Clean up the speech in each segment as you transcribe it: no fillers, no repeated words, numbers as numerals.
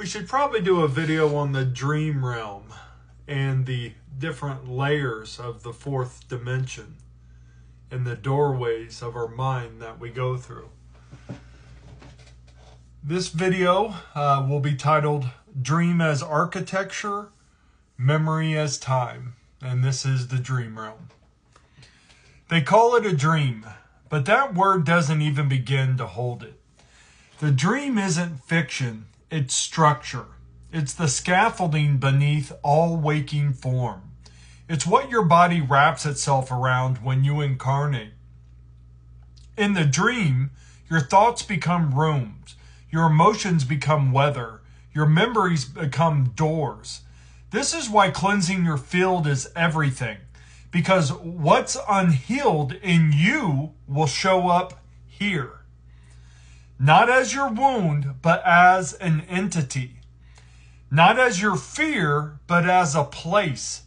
We should probably do a video on the dream realm and the different layers of the fourth dimension and the doorways of our mind that we go through. This video will be titled Dream as Architecture, Memory as Time, and this is the dream realm. They call it a dream, but that word doesn't even begin to hold it. The dream isn't fiction, it's structure. It's the scaffolding beneath all waking form. It's what your body wraps itself around when you incarnate. In the dream, your thoughts become rooms, your emotions become weather, your memories become doors. This is why cleansing your field is everything, because what's unhealed in you will show up here. Not as your wound, but as an entity. Not as your fear, but as a place.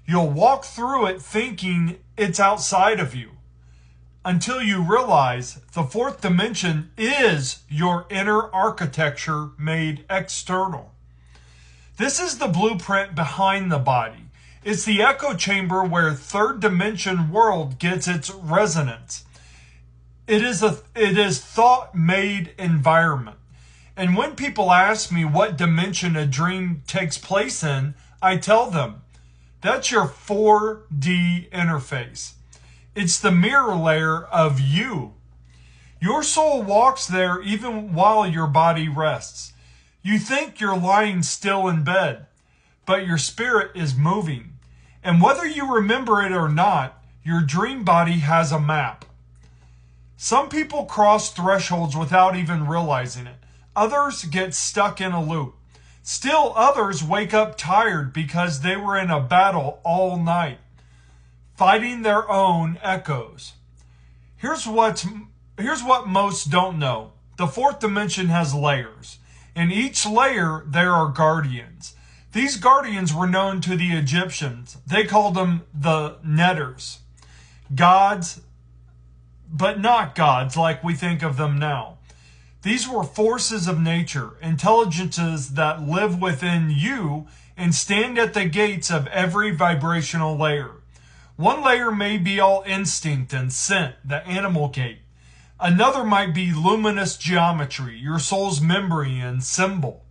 You'll walk through it thinking it's outside of you, until you realize the fourth dimension is your inner architecture made external. This is the blueprint behind the body. It's the echo chamber where third dimension world gets its resonance. It is thought-made environment. And when people ask me what dimension a dream takes place in, I tell them, that's your 4D interface. It's the mirror layer of you. Your soul walks there even while your body rests. You think you're lying still in bed, but your spirit is moving. And whether you remember it or not, your dream body has a map. Some people cross thresholds without even realizing it. Others get stuck in a loop. Still others wake up tired because they were in a battle all night, fighting their own echoes. Here's what most don't know. The fourth dimension has layers. In each layer, there are guardians. These guardians were known to the Egyptians. They called them the Netters. Gods, but not gods like we think of them now. These were forces of nature, intelligences that live within you and stand at the gates of every vibrational layer. One layer may be all instinct and scent, the animal gate. Another might be luminous geometry, your soul's memory and symbol.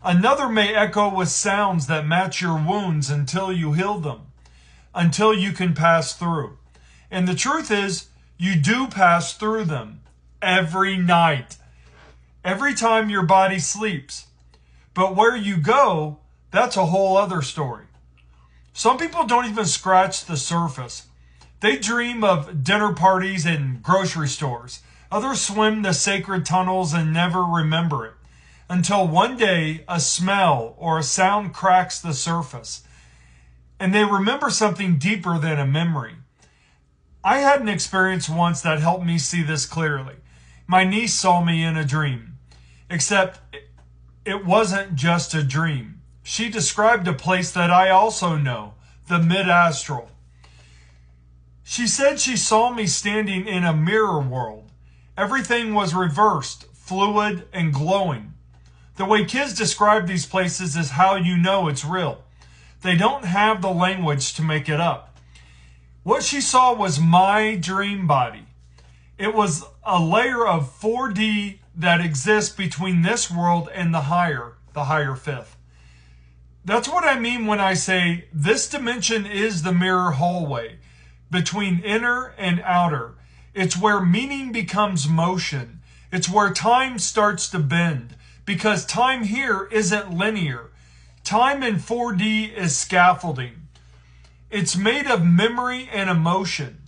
Another may echo with sounds that match your wounds until you heal them, until you can pass through. And the truth is, you do pass through them every night, every time your body sleeps. But where you go, that's a whole other story. Some people don't even scratch the surface. They dream of dinner parties and grocery stores. Others swim the sacred tunnels and never remember it, until one day a smell or a sound cracks the surface, and they remember something deeper than a memory. I had an experience once that helped me see this clearly. My niece saw me in a dream, except it wasn't just a dream. She described a place that I also know, the mid-astral. She said she saw me standing in a mirror world. Everything was reversed, fluid, and glowing. The way kids describe these places is how you know it's real. They don't have the language to make it up. What she saw was my dream body. It was a layer of 4D that exists between this world and the higher fifth. That's what I mean when I say this dimension is the mirror hallway between inner and outer. It's where meaning becomes motion. It's where time starts to bend, because time here isn't linear. Time in 4D is scaffolding. It's made of memory and emotion.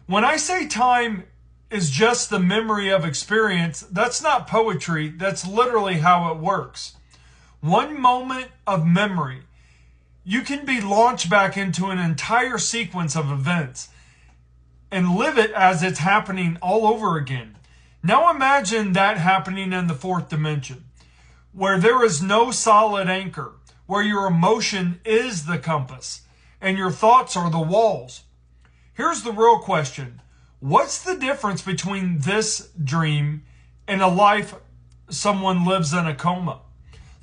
When I say time is just the memory of experience, that's not poetry. That's literally how it works. One moment of memory, you can be launched back into an entire sequence of events and live it as it's happening all over again. Now imagine that happening in the fourth dimension, where there is no solid anchor, where your emotion is the compass and your thoughts are the walls. Here's the real question. What's the difference between this dream and a life someone lives in a coma?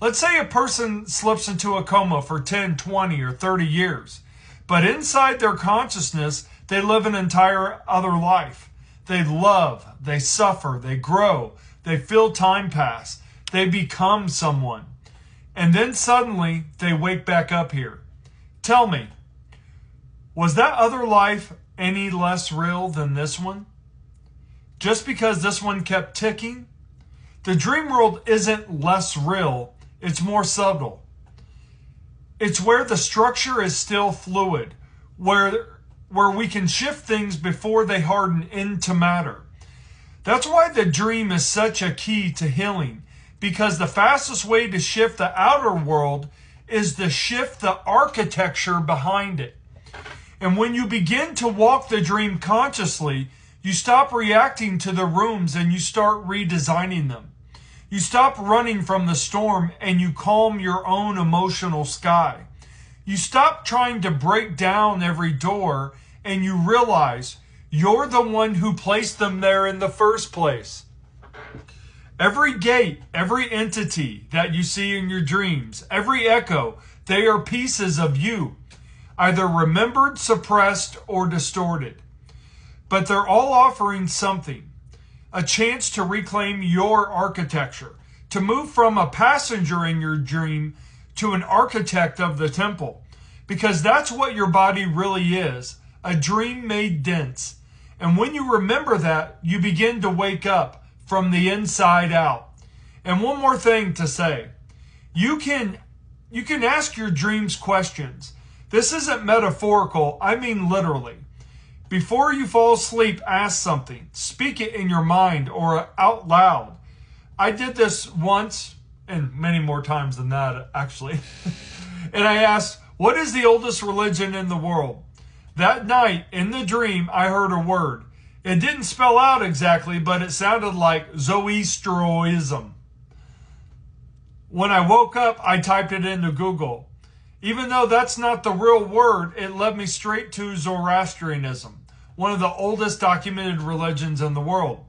Let's say a person slips into a coma for 10, 20, or 30 years, but inside their consciousness, they live an entire other life. They love, they suffer, they grow, they feel time pass, they become someone. And then suddenly, they wake back up here. Tell me, was that other life any less real than this one? Just because this one kept ticking? The dream world isn't less real, it's more subtle. It's where the structure is still fluid, where we can shift things before they harden into matter. That's why the dream is such a key to healing, because the fastest way to shift the outer world is to shift the architecture behind it. And when you begin to walk the dream consciously, you stop reacting to the rooms and you start redesigning them. You stop running from the storm and you calm your own emotional sky. You stop trying to break down every door and you realize you're the one who placed them there in the first place. Every gate, every entity that you see in your dreams, every echo, they are pieces of you, either remembered, suppressed, or distorted. But they're all offering something, a chance to reclaim your architecture, to move from a passenger in your dream to an architect of the temple, because that's what your body really is, a dream made dense. And when you remember that, you begin to wake up from the inside out. And one more thing to say, you can ask your dreams questions. This isn't metaphorical, I mean literally. Before you fall asleep, ask something. Speak it in your mind or out loud. I did this once, and many more times than that, actually. And I asked, what is the oldest religion in the world? That night, in the dream, I heard a word. It didn't spell out exactly, but it sounded like Zoroastrianism. When I woke up, I typed it into Google. Even though that's not the real word, it led me straight to Zoroastrianism, one of the oldest documented religions in the world.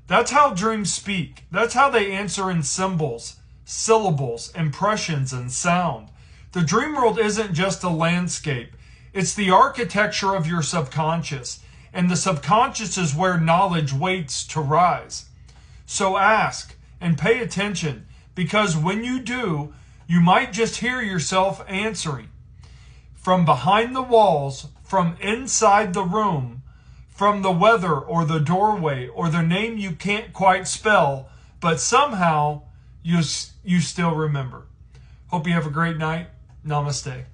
That's how dreams speak. That's how they answer in symbols, syllables, impressions, and sound. The dream world isn't just a landscape. It's the architecture of your subconscious, and the subconscious is where knowledge waits to rise. So ask and pay attention, because when you do, you might just hear yourself answering. From behind the walls, from inside the room, from the weather or the doorway or the name you can't quite spell, but somehow you still remember. Hope you have a great night. Namaste.